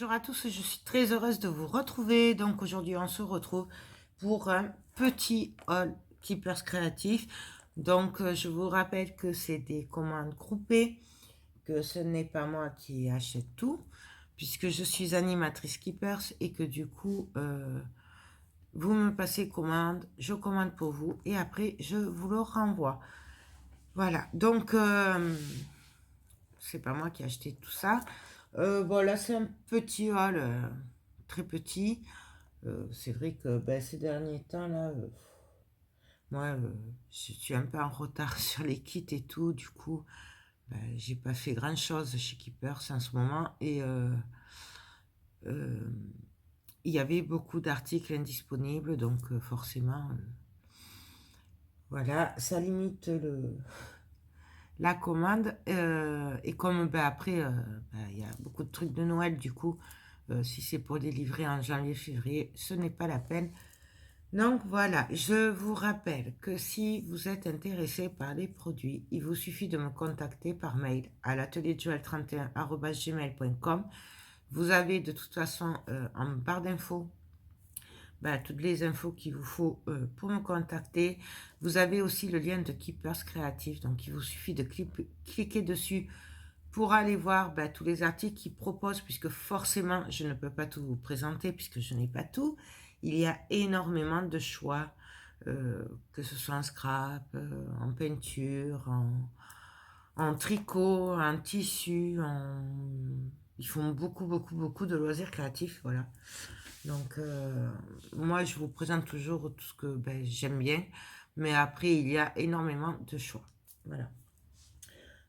Bonjour à tous, je suis très heureuse de vous retrouver. Donc aujourd'hui, on se retrouve pour un petit haul Keepers créatif. Donc je vous rappelle que c'est des commandes groupées, que ce n'est pas moi qui achète tout, puisque je suis animatrice Keepers et que du coup, vous me passez commande, je commande pour vous et après je vous le renvoie. Voilà, donc c'est pas moi qui ai acheté tout ça. Bon, là, c'est un petit haul, très petit. C'est vrai que ben, ces derniers temps, là, moi, je suis un peu en retard sur les kits et tout. Du coup, ben, j'ai pas fait grand-chose chez Keepers en ce moment. Et euh, il y avait beaucoup d'articles indisponibles. Donc, forcément, voilà, ça limite la commande. Et comme ben, après, ben, il y a beaucoup de trucs de Noël, du coup, si c'est pour les livrer en janvier-février, ce n'est pas la peine. Donc voilà, je vous rappelle que si vous êtes intéressé par les produits, il vous suffit de me contacter par mail à l'atelierjoël31@gmail.com. Vous avez de toute façon en barre d'infos toutes les infos qu'il vous faut pour me contacter. Vous avez aussi le lien de Keepers Créatif, donc il vous suffit de cliquer dessus pour aller voir tous les articles qu'ils proposent, puisque forcément, je ne peux pas tout vous présenter, puisque je n'ai pas tout. Il y a énormément de choix, que ce soit en scrap, en peinture, en tricot, en tissu, ils font beaucoup de loisirs créatifs, voilà. Donc, moi, je vous présente toujours tout ce que j'aime bien, mais après, il y a énormément de choix, voilà.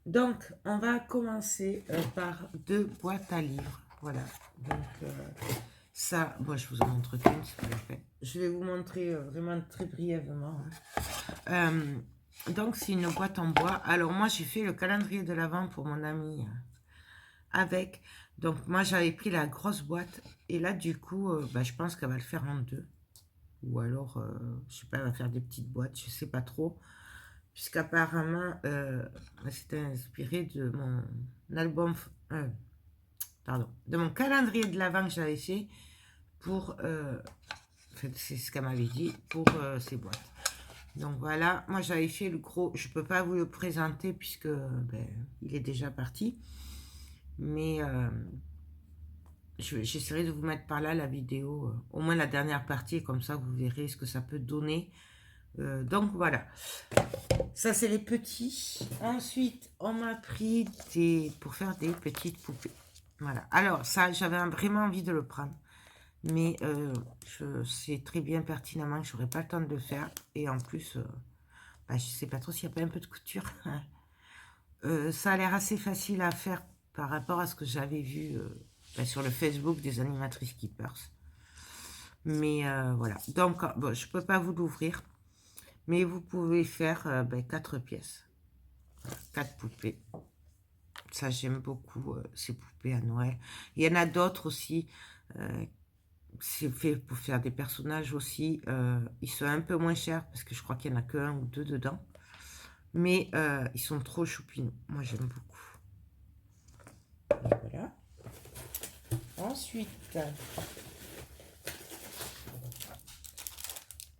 Donc, on va commencer par deux boîtes à livres. Voilà. Donc, ça, moi, je vous en montre qu'une, c'est pas la peine. Je vais vous montrer vraiment très brièvement. Donc, c'est une boîte en bois. Alors, moi, j'ai fait le calendrier de l'Avent pour mon ami avec. Donc, moi, j'avais pris la grosse boîte. Et là, du coup, je pense qu'elle va le faire en deux. Ou alors, je sais pas, elle va faire des petites boîtes. Je sais pas trop. Puisqu'apparemment, c'était inspiré de mon album, pardon, de mon calendrier de l'Avent que j'avais fait pour, en fait, c'est ce qu'elle m'avait dit, pour ces boîtes. Donc voilà, moi j'avais fait le gros, je peux pas vous le présenter puisque il est déjà parti, mais j'essaierai de vous mettre par là la vidéo, au moins la dernière partie, comme ça vous verrez ce que ça peut donner. Donc voilà, ça c'est les petits. Ensuite on m'a pris pour faire des petites poupées. Voilà, alors ça j'avais vraiment envie de le prendre, mais je sais très bien pertinemment que j'aurais pas le temps de le faire, et en plus je sais pas trop s'il n'y a pas un peu de couture. Ça a l'air assez facile à faire par rapport à ce que j'avais vu sur le Facebook des animatrices Keepers, mais voilà, donc bon, je peux pas vous l'ouvrir. Mais vous pouvez faire 4 pièces, 4 poupées. Ça, j'aime beaucoup ces poupées à Noël. Il y en a d'autres aussi. C'est fait pour faire des personnages aussi. Ils sont un peu moins chers parce que je crois qu'il n'y en a qu'un ou deux dedans. Mais ils sont trop choupinous. Moi, j'aime beaucoup. Et voilà. Ensuite,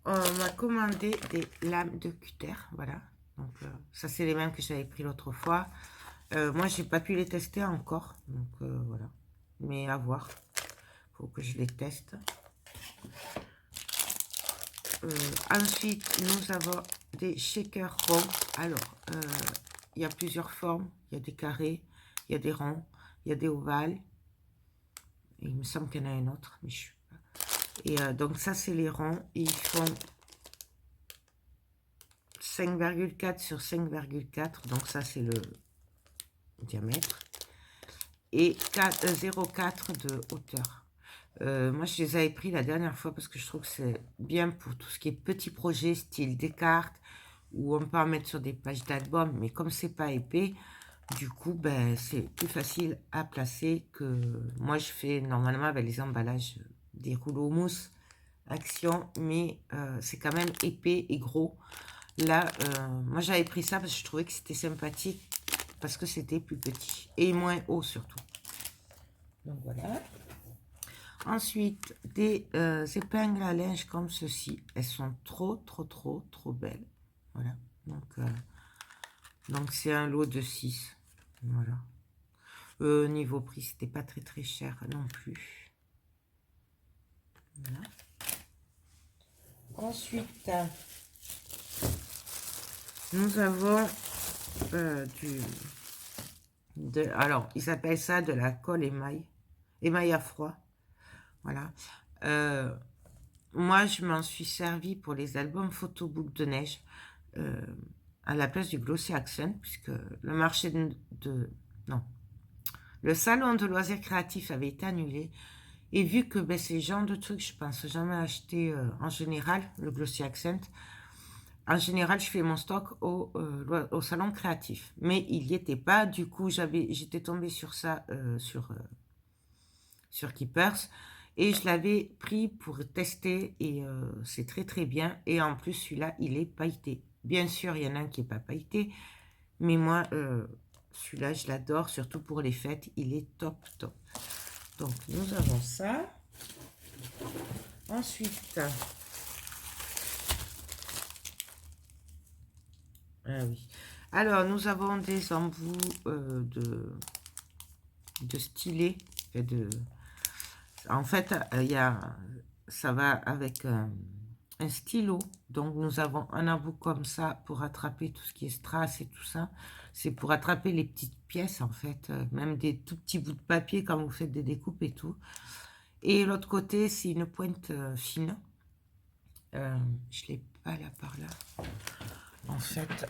on m'a commandé des lames de cutter. Voilà. Donc, ça, c'est les mêmes que j'avais pris l'autre fois. Moi, j'ai pas pu les tester encore. Donc, voilà. Mais à voir. Faut que je les teste. Ensuite, nous avons des shakers ronds. Alors, il y a plusieurs formes. Il y a des carrés, il y a des ronds, il y a des ovales. Et il me semble qu'il y en a un autre, mais je suis pas. Et donc, ça, c'est les ronds. Et ils font 5,4 sur 5,4. Donc, ça, c'est le diamètre. Et 0,4 de hauteur. Moi, je les avais pris la dernière fois parce que je trouve que c'est bien pour tout ce qui est petits projets, style des cartes, où on peut en mettre sur des pages d'album, mais comme c'est pas épais, du coup, c'est plus facile à placer que moi je fais normalement avec les emballages des rouleaux mousse Action, mais c'est quand même épais et gros. Là, moi j'avais pris ça parce que je trouvais que c'était sympathique, parce que c'était plus petit et moins haut surtout. Donc voilà. Ensuite, des épingles à linge comme ceci. Elles sont trop belles. Voilà. Donc c'est un lot de 6. Voilà. Niveau prix, c'était pas très cher non plus. Voilà. Ensuite, nous avons alors, ils appellent ça de la colle émail à froid. Voilà. Moi, je m'en suis servi pour les albums photo boucle de neige à la place du Glossy Accent, puisque le marché non, le salon de loisirs créatifs avait été annulé. Et vu que c'est le genre de truc, je pense jamais acheter en général le Glossy Accent. En général, je fais mon stock au salon créatif. Mais il n'y était pas. Du coup, j'étais tombée sur ça sur Keepers. Et je l'avais pris pour tester. Et c'est très bien. Et en plus, celui-là, il est pailleté. Bien sûr, il y en a un qui n'est pas pailleté. Mais moi, celui-là, je l'adore. Surtout pour les fêtes. Il est top. Donc, nous avons ça. Ensuite... Ah oui. Alors, nous avons des embouts de stylet. En fait, ça va avec un stylo. Donc, nous avons un embout comme ça pour attraper tout ce qui est strass et tout ça. C'est pour attraper les petites pièces, en fait. Même des tout petits bouts de papier quand vous faites des découpes et tout. Et l'autre côté, c'est une pointe fine. Je ne l'ai pas là par là. En fait,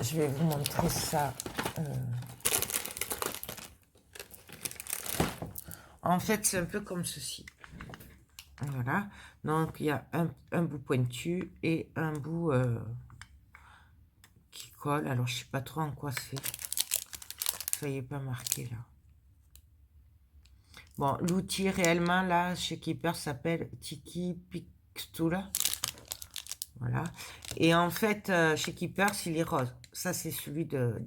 je vais vous montrer ça. En fait, c'est un peu comme ceci. Voilà. Donc, il y a un bout pointu et un bout qui colle. Alors, je ne sais pas trop en quoi c'est. Ça y est pas marqué, là. Bon, l'outil, réellement, là, chez Keeper, s'appelle Tiki Pixtula. Voilà. Et en fait, chez Keeper, il est rose. Ça, c'est celui de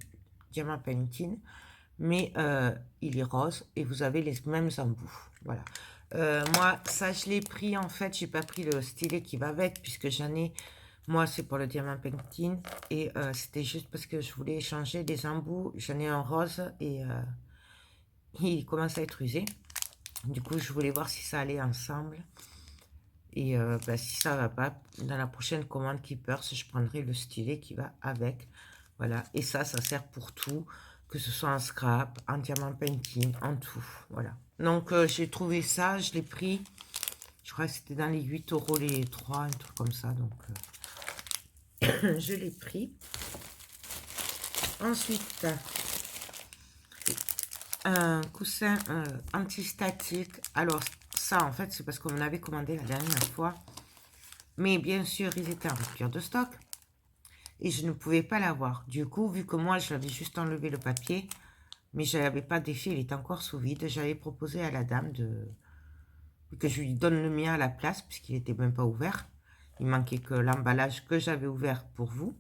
Diamant Painting. Mais il est rose et vous avez les mêmes embouts. Voilà. Moi, ça, je l'ai pris, en fait, j'ai pas pris le stylet qui va avec, puisque j'en ai, moi, c'est pour le Diamant Painting, et c'était juste parce que je voulais changer des embouts. J'en ai un rose, et il commence à être usé. Du coup, je voulais voir si ça allait ensemble. Et si ça va pas, dans la prochaine commande Keepers, je prendrai le stylet qui va avec. Voilà. Et ça sert pour tout, que ce soit en scrap, en diamant painting, en tout. Voilà. Donc, j'ai trouvé ça, je l'ai pris. Je crois que c'était dans les 8 € les 3, un truc comme ça. Donc, je l'ai pris. Ensuite, un coussin anti-statique. Alors, ça, en fait, c'est parce qu'on avait commandé la dernière fois. Mais bien sûr, ils étaient en rupture de stock. Et je ne pouvais pas l'avoir. Du coup, vu que moi, j'avais juste enlevé le papier, mais je n'avais pas d'effet, il était encore sous vide, j'avais proposé à la dame que je lui donne le mien à la place, puisqu'il n'était même pas ouvert. Il manquait que l'emballage que j'avais ouvert pour vous.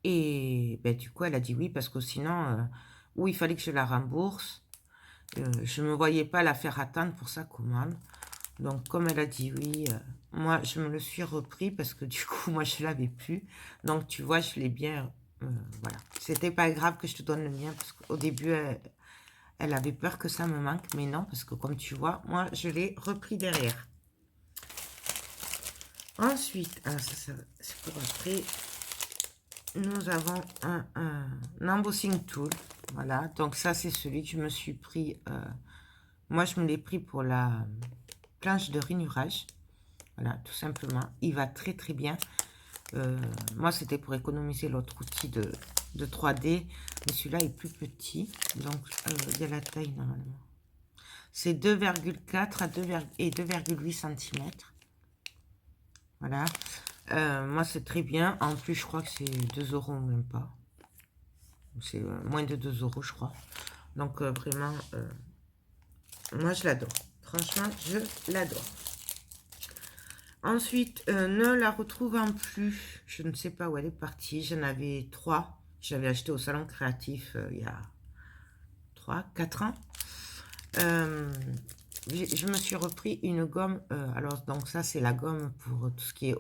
Et du coup, elle a dit oui, parce que sinon, ou il fallait que je la rembourse. Je ne me voyais pas la faire attendre pour sa commande. Donc, comme elle a dit oui, moi, je me le suis repris parce que du coup, moi, je ne l'avais plus. Donc, tu vois, je l'ai bien... voilà. C'était pas grave que je te donne le mien parce qu'au début, elle avait peur que ça me manque. Mais non, parce que comme tu vois, moi, je l'ai repris derrière. Ensuite, c'est pour après, nous avons un embossing tool. Voilà, donc ça, c'est celui que je me suis pris. Moi, je me l'ai pris pour la planche de rainurage. Voilà, tout simplement. Il va très bien. Moi, c'était pour économiser l'autre outil de 3D. Mais celui-là est plus petit. Donc, il y a la taille normalement. C'est 2,4 et 2,8 cm. Voilà. Moi, c'est très bien. En plus, je crois que c'est 2 € même pas. C'est moins de 2 €, je crois. Donc, vraiment, moi, je l'adore. Franchement, je l'adore. Ensuite, ne la retrouvant plus, je ne sais pas où elle est partie. J'en avais 3. J'avais acheté au salon créatif il y a 3-4 ans. je me suis repris une gomme. Alors, donc ça, c'est la gomme pour tout ce qui est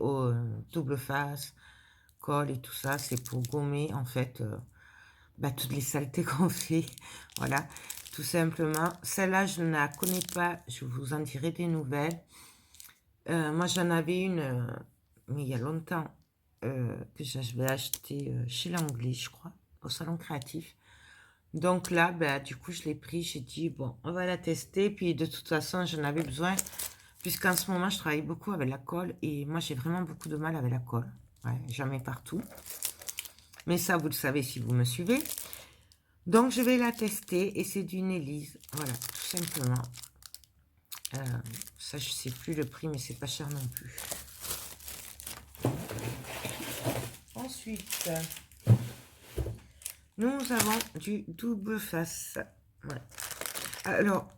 double face, colle et tout ça. C'est pour gommer, en fait, toutes les saletés qu'on fait. Voilà, tout simplement. Celle-là, je ne la connais pas. Je vous en dirai des nouvelles. Moi, j'en avais une, mais il y a longtemps, que j'avais acheté chez l'Anglais, je crois, au Salon Créatif. Donc là, du coup, je l'ai pris. J'ai dit, bon, on va la tester. Puis de toute façon, j'en avais besoin. Puisqu'en ce moment, je travaille beaucoup avec la colle. Et moi, j'ai vraiment beaucoup de mal avec la colle. Ouais, j'en mets partout. Mais ça, vous le savez si vous me suivez. Donc, je vais la tester. Et c'est d'une Élise. Voilà, tout simplement. Ça, je sais plus le prix, mais c'est pas cher non plus. Ensuite, nous avons du double face. Ouais. Alors,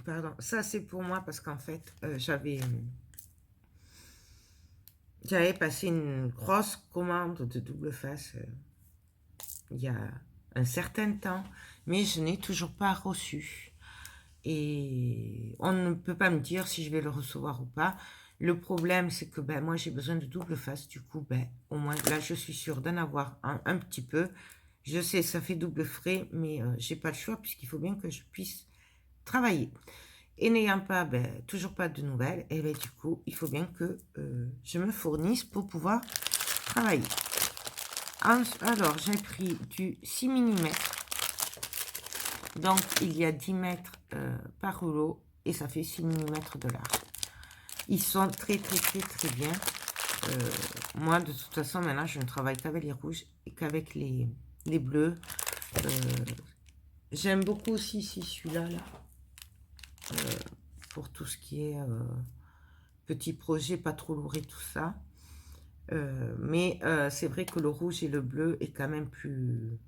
pardon, ça c'est pour moi parce qu'en fait, j'avais passé une grosse commande de double face il y a un certain temps, mais je n'ai toujours pas reçu. Et on ne peut pas me dire si je vais le recevoir ou pas. Le problème, c'est que moi, j'ai besoin de double face. Du coup, au moins, là, je suis sûre d'en avoir un petit peu. Je sais, ça fait double frais, mais j'ai pas le choix puisqu'il faut bien que je puisse travailler. Et n'ayant pas, toujours pas de nouvelles, et du coup, il faut bien que je me fournisse pour pouvoir travailler. Alors, j'ai pris du 6 mm. Donc, il y a 10 mètres par rouleau et ça fait 6 mm de large. Ils sont très, très, très, très bien. Moi, de toute façon, maintenant, je ne travaille qu'avec les rouges et qu'avec les bleus. J'aime beaucoup aussi celui-là, pour tout ce qui est petit projet, pas trop lourd et tout ça. Mais c'est vrai que le rouge et le bleu est quand même plus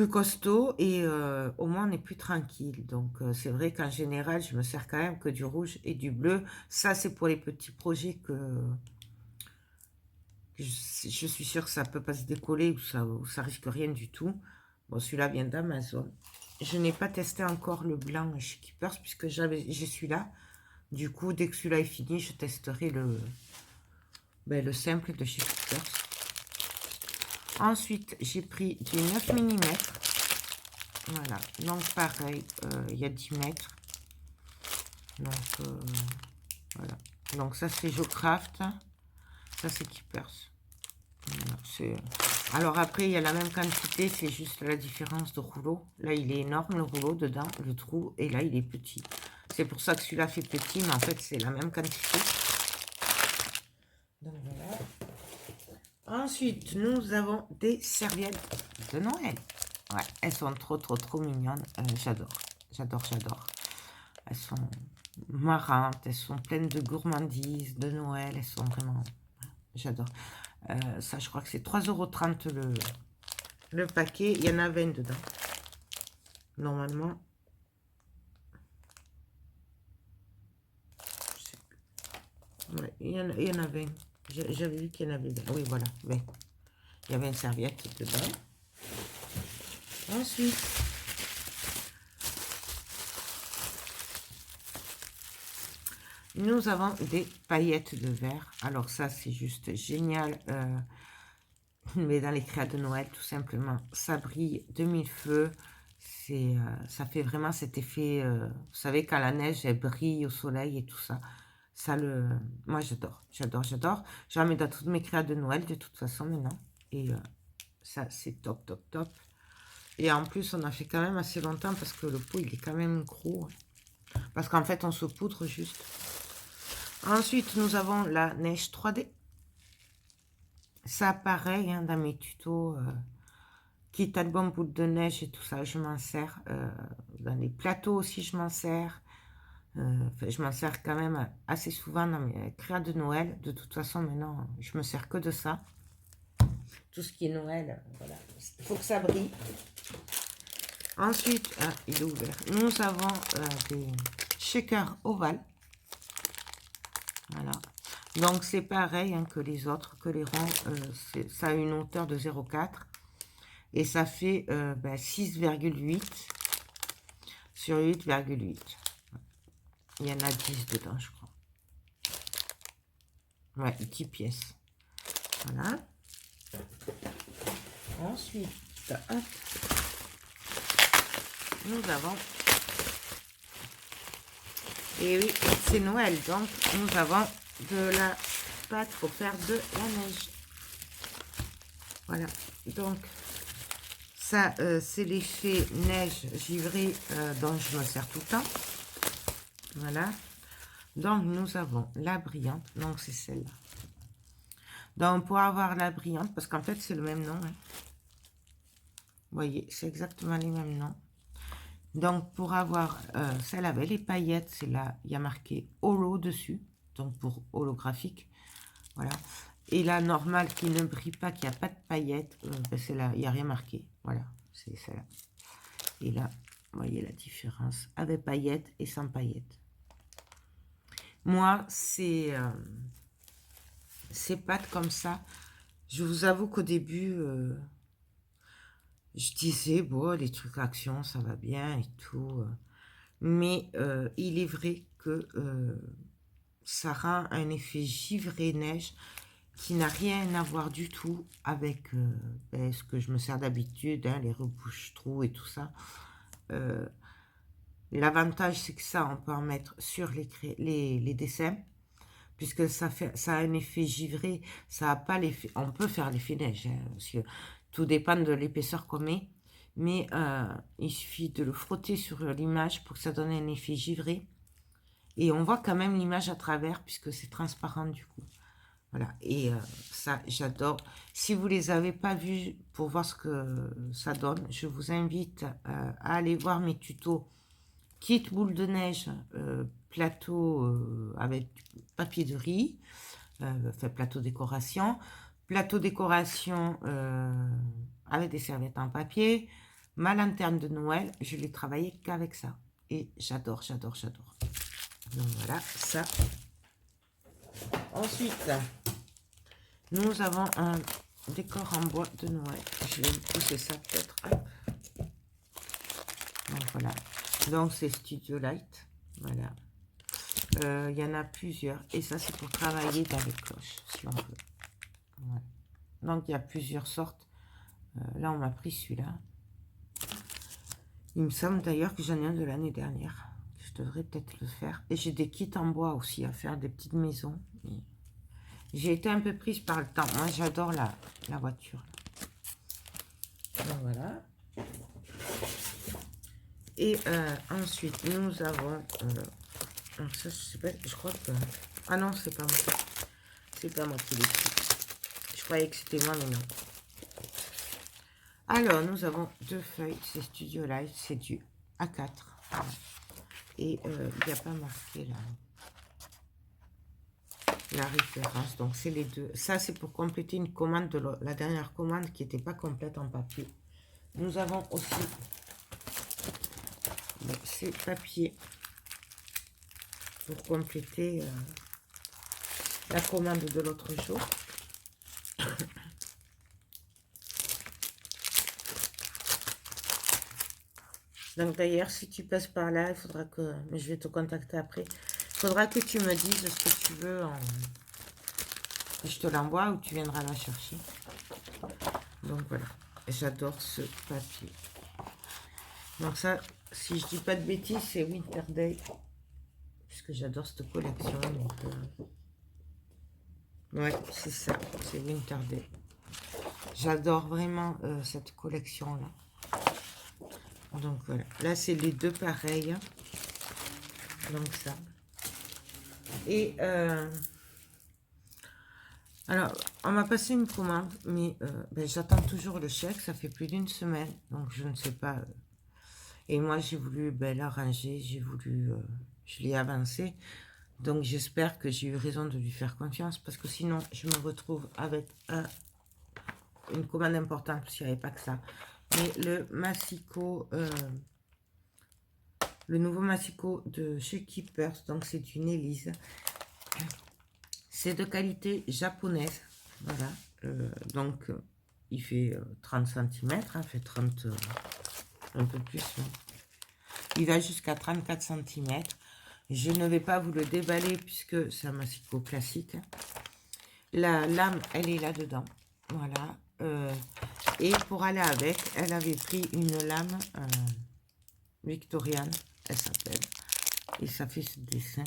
costaud et au moins on est plus tranquille. Donc c'est vrai qu'en général, je me sers quand même que du rouge et du bleu. Ça, c'est pour les petits projets que je suis sûre que ça peut pas se décoller ou ça risque rien du tout. Bon, celui-là vient d'Amazon. Je n'ai pas testé encore le blanc chez Keepers puisque j'ai celui-là. Du coup, dès que celui-là est fini, je testerai le simple de chez Keepers. Ensuite, j'ai pris du 9 mm. Voilà, donc pareil, il y a 10 mètres. Donc, voilà. Donc ça, c'est Jocraft. Ça, c'est Keepers. Voilà, alors après, il y a la même quantité, c'est juste la différence de rouleau. Là, il est énorme, le rouleau, dedans, le trou. Et là, il est petit. C'est pour ça que celui-là fait petit, mais en fait, c'est la même quantité. Donc, voilà. Ensuite, nous avons des serviettes de Noël. Ouais, elles sont trop, trop, trop mignonnes. J'adore, j'adore, j'adore. Elles sont marrantes, elles sont pleines de gourmandises, de Noël. Elles sont vraiment... J'adore. Ça, je crois que c'est 3,30 € le paquet. Il y en a 20 dedans. Normalement. Ouais, il y en a 20. J'avais vu qu'il y en avait 20. Oui, voilà, 20. Il y avait une serviette dedans. Ensuite, nous avons des paillettes de verre. Alors ça, c'est juste génial. Mais dans les créas de Noël, tout simplement, ça brille de mille feux. Ça fait vraiment cet effet, vous savez, quand la neige, elle brille au soleil et tout ça. Moi, j'adore, j'adore, j'adore. J'en mets dans toutes mes créas de Noël, de toute façon, maintenant. Et ça, c'est top, top, top. Et en plus, on a fait quand même assez longtemps parce que le pot, il est quand même gros. Parce qu'en fait, on se poudre juste. Ensuite, nous avons la neige 3D. Ça, pareil, hein, dans mes tutos, kit album boule de neige et tout ça, je m'en sers. Dans les plateaux aussi, je m'en sers. Je m'en sers quand même assez souvent dans mes créas de Noël. De toute façon, maintenant, je me sers que de ça. Tout ce qui est Noël, voilà. Il faut que ça brille. Ensuite, il est ouvert. Nous avons des shakers ovales. Voilà. Donc, c'est pareil hein, que les autres, que les ronds. Ça a une hauteur de 0,4. Et ça fait 6,8. sur 8,8. Il y en a 10 dedans, je crois. Ouais, 10 pièces. Voilà. Ensuite, hop, nous avons... Et oui, c'est Noël, donc nous avons de la pâte pour faire de la neige. Voilà, donc ça, c'est l'effet neige givrée dont je me sers tout le temps. Voilà. Donc, nous avons la brillante. Donc, c'est celle-là. Donc, pour avoir la brillante, parce qu'en fait, c'est le même nom. Hein. Vous voyez, c'est exactement les mêmes noms. Donc, pour avoir celle avec les paillettes, c'est là, il y a marqué holo dessus. Donc, pour holographique. Voilà. Et la normale qui ne brille pas, qui n'a pas de paillettes, ben c'est là, il n'y a rien marqué. Voilà, c'est celle-là. Et là, vous voyez la différence avec paillettes et sans paillettes. Moi, ces pâtes comme ça, je vous avoue qu'au début, je disais, bon, les trucs action, ça va bien et tout. Mais il est vrai que ça rend un effet givré-neige qui n'a rien à voir du tout avec ben, ce que je me sers d'habitude, hein, les rebouche-trous et tout ça. L'avantage, c'est que ça, on peut en mettre sur les dessins, puisque ça a un effet givré, ça a pas l'effet, on peut faire l'effet neige, hein, parce que tout dépend de l'épaisseur qu'on met, mais il suffit de le frotter sur l'image pour que ça donne un effet givré, et on voit quand même l'image à travers, puisque c'est transparent du coup. Voilà, et ça, j'adore. Si vous ne les avez pas vus pour voir ce que ça donne, je vous invite à aller voir mes tutos kit boule de neige, plateau avec papier de riz, enfin plateau décoration avec des serviettes en papier, ma lanterne de Noël, je l'ai travaillé qu'avec ça. Et j'adore, j'adore, j'adore. Donc voilà, ça. Ensuite, nous avons un décor en bois de Noël. Je vais pousser ça peut-être. Donc voilà. Donc c'est Studio Light. Voilà. Il y en a plusieurs. Et ça, c'est pour travailler dans les cloches, si on veut. Voilà. Donc il y a plusieurs sortes. Là, on m'a pris celui-là. Il me semble d'ailleurs que j'en ai un de l'année dernière. Je devrais peut-être le faire. Et j'ai des kits en bois aussi à faire, des petites maisons. J'ai été un peu prise par le temps. Moi, j'adore la voiture. Donc, voilà. Et ensuite, nous avons... ça, je sais pas, je crois que... Ah non, c'est pas moi. C'est pas moi qui l'ai pris. Je croyais que c'était moi, mais non. Alors, nous avons deux feuilles. C'est Studio Light. C'est du A4. Voilà. Et il n'y a pas marqué là la référence. Donc, c'est les deux. Ça, c'est pour compléter une commande de la dernière commande qui n'était pas complète en papier. Nous avons aussi ces papiers pour compléter la commande de l'autre jour. Donc d'ailleurs, si tu passes par là, il faudra que... Mais je vais te contacter après. Il faudra que tu me dises ce que tu veux. Je te l'envoie ou tu viendras la chercher. Donc voilà. J'adore ce papier. Donc ça, si je dis pas de bêtises, c'est Winter Day. Puisque j'adore cette collection. Donc, ouais, c'est ça. C'est Winter Day. J'adore vraiment cette collection-là. Donc voilà. Là, c'est les deux pareils. Donc ça. Et alors, on m'a passé une commande, mais ben, j'attends toujours le chèque. Ça fait plus d'une semaine, donc je ne sais pas. Et moi, j'ai voulu ben, l'arranger, j'ai voulu, je l'ai avancé. Donc, j'espère que j'ai eu raison de lui faire confiance, parce que sinon, je me retrouve avec une commande importante, parce qu'il n'y avait pas que ça. Mais le Massiko, le nouveau Massiko de chez Keepers, donc c'est une Élise. C'est de qualité japonaise, voilà. Donc, il fait 30 cm, hein, fait 30, un peu plus. Hein. Il va jusqu'à 34 cm. Je ne vais pas vous le déballer puisque c'est un massicot classique. La lame, elle est là-dedans. Voilà. Et pour aller avec, elle avait pris une lame victoriane, elle s'appelle. Et ça fait ce dessin.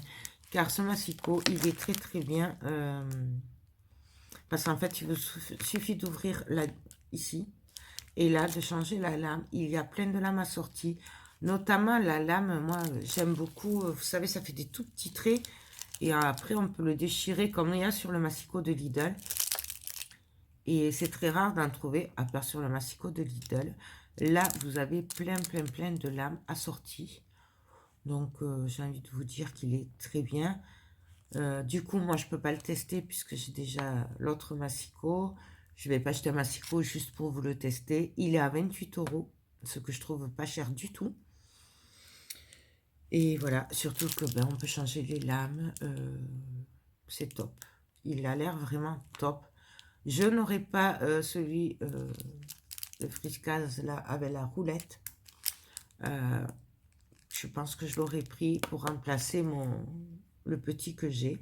Car ce massicot, il est très très bien. Parce qu'en fait, il vous suffit d'ouvrir ici. Et là, de changer la lame. Il y a plein de lames assorties. Notamment la lame, moi, j'aime beaucoup. Vous savez, ça fait des tout petits traits. Et après, on peut le déchirer comme il y a sur le massicot de Lidl. Et c'est très rare d'en trouver, à part sur le massicot de Lidl. Là, vous avez plein de lames assorties. Donc, j'ai envie de vous dire qu'il est très bien. Du coup, moi, je ne peux pas le tester puisque j'ai déjà l'autre massicot. Je ne vais pas acheter un massicot juste pour vous le tester. Il est à 28 €, ce que je trouve pas cher du tout. Et voilà, surtout que ben, on peut changer les lames. C'est top. Il a l'air vraiment top. Je n'aurai pas celui de Friscase là avec la roulette. Je pense que je l'aurais pris pour remplacer le petit que j'ai.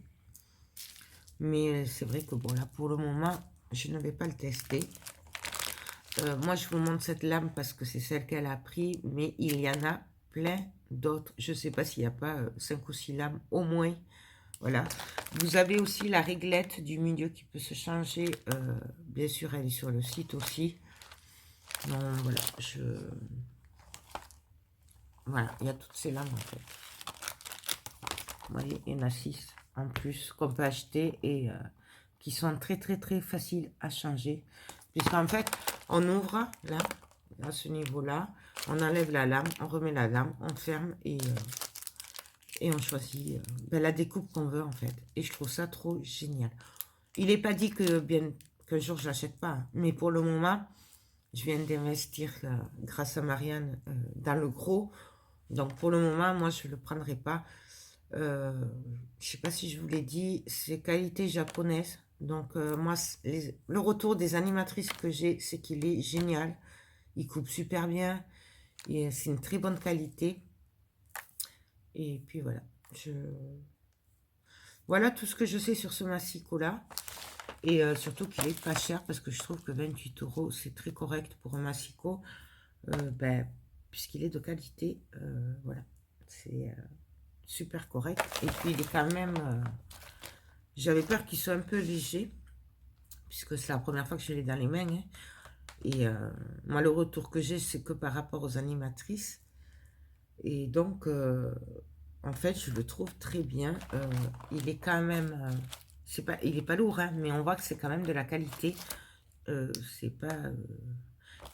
Mais c'est vrai que bon là pour le moment je ne vais pas le tester. Moi je vous montre cette lame parce que c'est celle qu'elle a pris. Mais il y en a plein d'autres. Je ne sais pas s'il n'y a pas 5 ou 6 lames au moins. Voilà. Vous avez aussi la réglette du milieu qui peut se changer. Bien sûr, elle est sur le site aussi. Donc voilà, voilà, il y a toutes ces lames en fait. Vous voyez, il y en a 6 en plus qu'on peut acheter et qui sont très faciles à changer. Puisqu'en fait, on ouvre là, à ce niveau-là, on enlève la lame, on remet la lame, on ferme et on choisit ben, la découpe qu'on veut en fait. Et je trouve ça trop génial. Il n'est pas dit qu'un jour je l'achète pas, hein. Mais pour le moment, je viens d'investir grâce à Marianne dans le gros. Donc pour le moment, moi je ne le prendrai pas. Je ne sais pas si je vous l'ai dit, c'est qualité japonaise. Donc moi, le retour des animatrices que j'ai, c'est qu'il est génial. Il coupe super bien. C'est une très bonne qualité. Et puis voilà. Voilà tout ce que je sais sur ce massicot-là. Et surtout qu'il est pas cher parce que je trouve que 28 €, c'est très correct pour un massicot. Ben, puisqu'il est de qualité. Voilà. C'est super correct. Et puis il est quand même... j'avais peur qu'il soit un peu léger. Puisque c'est la première fois que je l'ai dans les mains. Hein. Et moi, le retour que j'ai, c'est que par rapport aux animatrices. Et donc, en fait, je le trouve très bien. Il est quand même... il est pas lourd, hein, mais on voit que c'est quand même de la qualité. C'est pas...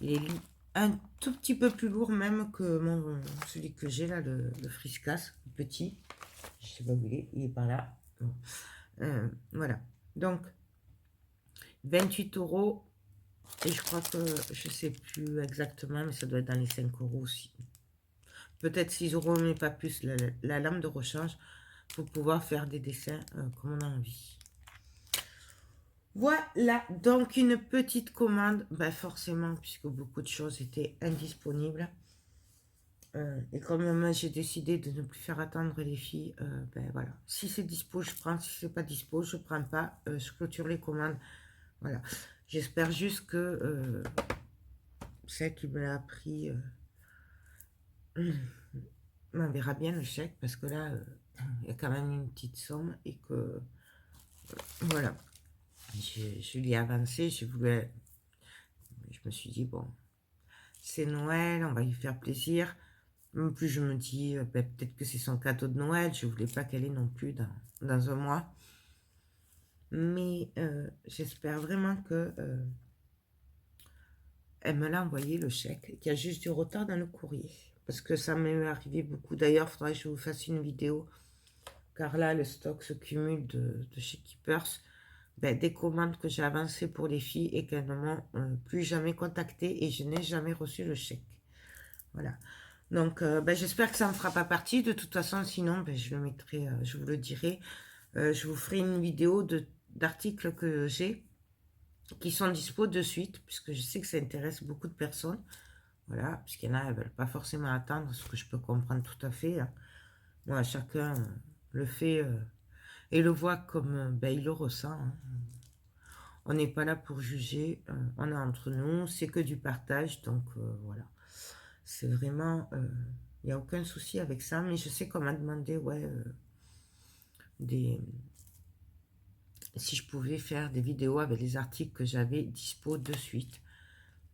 il est un tout petit peu plus lourd même que celui que j'ai là, le Friskas, petit. Je sais pas où il est par là. Bon. Voilà. Donc, 28 € et je crois que je sais plus exactement, mais ça doit être dans les 5 € aussi. Peut-être 6 € mais pas plus la lame de rechange pour pouvoir faire des dessins comme on a envie. Voilà, donc une petite commande, ben forcément, puisque beaucoup de choses étaient indisponibles. Et comme moi j'ai décidé de ne plus faire attendre les filles, ben voilà. Si c'est dispo, je prends. Si c'est pas dispo, je prends pas. Je clôture les commandes. Voilà. J'espère juste que celle qui me l'a pris m'enverra bien le chèque parce que là, il y a quand même une petite somme et que voilà. Je l'ai avancé, je me suis dit, bon, c'est Noël, on va lui faire plaisir. En plus, je me dis, ben, peut-être que c'est son cadeau de Noël, je voulais pas qu'elle ait non plus dans un mois. Mais j'espère vraiment que elle me l'a envoyé le chèque, qu'il y a juste du retard dans le courrier. Parce que ça m'est arrivé beaucoup. D'ailleurs, il faudrait que je vous fasse une vidéo. Car là, le stock se cumule de chez Keepers. Ben, des commandes que j'ai avancées pour les filles et qu'elles ne m'ont plus jamais contacté et je n'ai jamais reçu le chèque. Voilà. Donc, ben, j'espère que ça ne me fera pas partie. De toute façon, sinon, ben, je le mettrai, je vous le dirai. Je vous ferai une vidéo d'articles que j'ai qui sont dispo de suite, puisque je sais que ça intéresse beaucoup de personnes. Voilà, puisqu'il y en a, elles veulent pas forcément attendre, ce que je peux comprendre tout à fait, hein. Moi, chacun le fait et le voit comme ben, il le ressent, hein. On n'est pas là pour juger, on est entre nous, c'est que du partage, donc voilà. C'est vraiment, il n'y a aucun souci avec ça, mais je sais qu'on m'a demandé, ouais, si je pouvais faire des vidéos avec les articles que j'avais dispo de suite.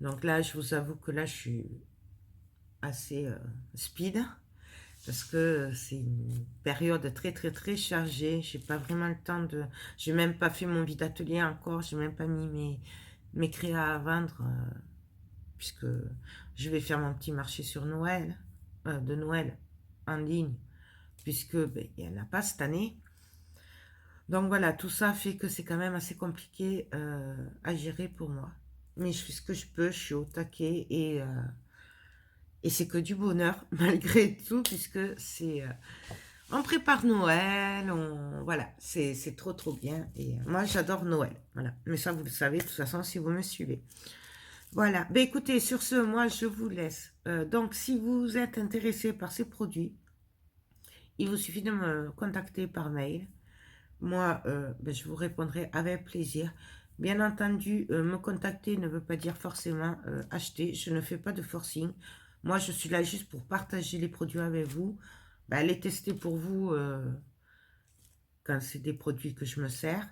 Donc là, je vous avoue que là, je suis assez speed, parce que c'est une période très très très chargée. J'ai pas vraiment le temps de... J'ai même pas fait mon vide atelier encore, j'ai même pas mis mes créas à vendre, puisque je vais faire mon petit marché sur Noël, de Noël en ligne, puisque ben, il n'y en a pas cette année. Donc voilà, tout ça fait que c'est quand même assez compliqué à gérer pour moi. Mais je fais ce que je peux, je suis au taquet et c'est que du bonheur malgré tout, puisque c'est... on prépare Noël, voilà, c'est trop trop bien. Et moi j'adore Noël, voilà. Mais ça vous le savez de toute façon si vous me suivez. Voilà, ben écoutez, sur ce, moi je vous laisse. Donc si vous êtes intéressé par ces produits, il vous suffit de me contacter par mail. Moi, ben, je vous répondrai avec plaisir. Bien entendu, me contacter ne veut pas dire forcément acheter. Je ne fais pas de forcing. Moi, je suis là juste pour partager les produits avec vous. Ben, les tester pour vous quand c'est des produits que je me sers.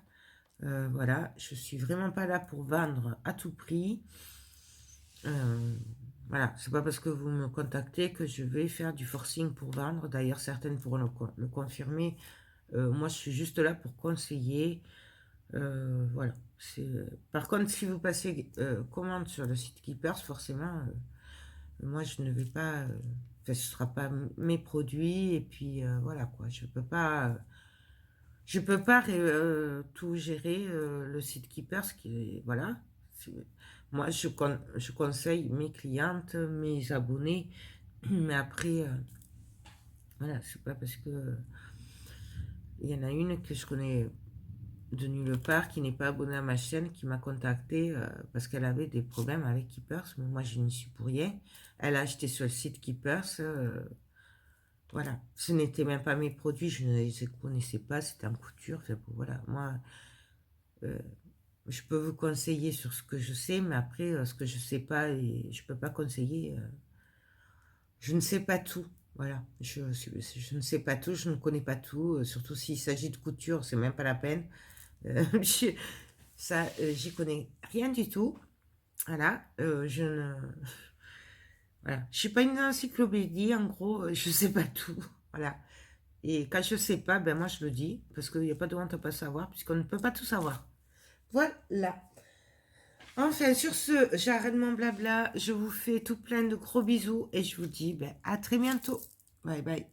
Voilà, je suis vraiment pas là pour vendre à tout prix. Voilà, c'est pas parce que vous me contactez que je vais faire du forcing pour vendre. D'ailleurs, certaines pourront le confirmer. Moi, je suis juste là pour conseiller. Voilà. Par contre, si vous passez commande sur le site Keepers, forcément, moi, je ne vais pas... enfin, ce ne sera pas mes produits. Et puis, voilà, quoi. Je peux pas tout gérer, le site Keepers. Voilà. Moi, je conseille mes clientes, mes abonnés. Mais après, voilà, c'est pas parce que... Il y en a une que je connais de nulle part, qui n'est pas abonnée à ma chaîne, qui m'a contacté parce qu'elle avait des problèmes avec Keepers, mais moi je n'y suis pour rien. Elle a acheté sur le site Keepers, voilà. Ce n'était même pas mes produits, je ne les connaissais pas, c'était en couture. Enfin, bon, voilà, moi, euh, je peux vous conseiller sur ce que je sais, mais après, ce que je sais pas, et je peux pas conseiller, je ne sais pas tout. Voilà, je ne sais pas tout, je ne connais pas tout, surtout s'il s'agit de couture, c'est même pas la peine. Je- Ça, j'y connais rien du tout. Voilà, je ne... Voilà, je suis pas une encyclopédie, en gros, je sais pas tout. Voilà. Et quand je sais pas, ben moi je le dis, parce qu'il n'y a pas de honte à pas savoir, puisqu'on ne peut pas tout savoir. Voilà. Enfin, sur ce, j'arrête mon blabla, je vous fais tout plein de gros bisous, et je vous dis ben, à très bientôt. Bye bye.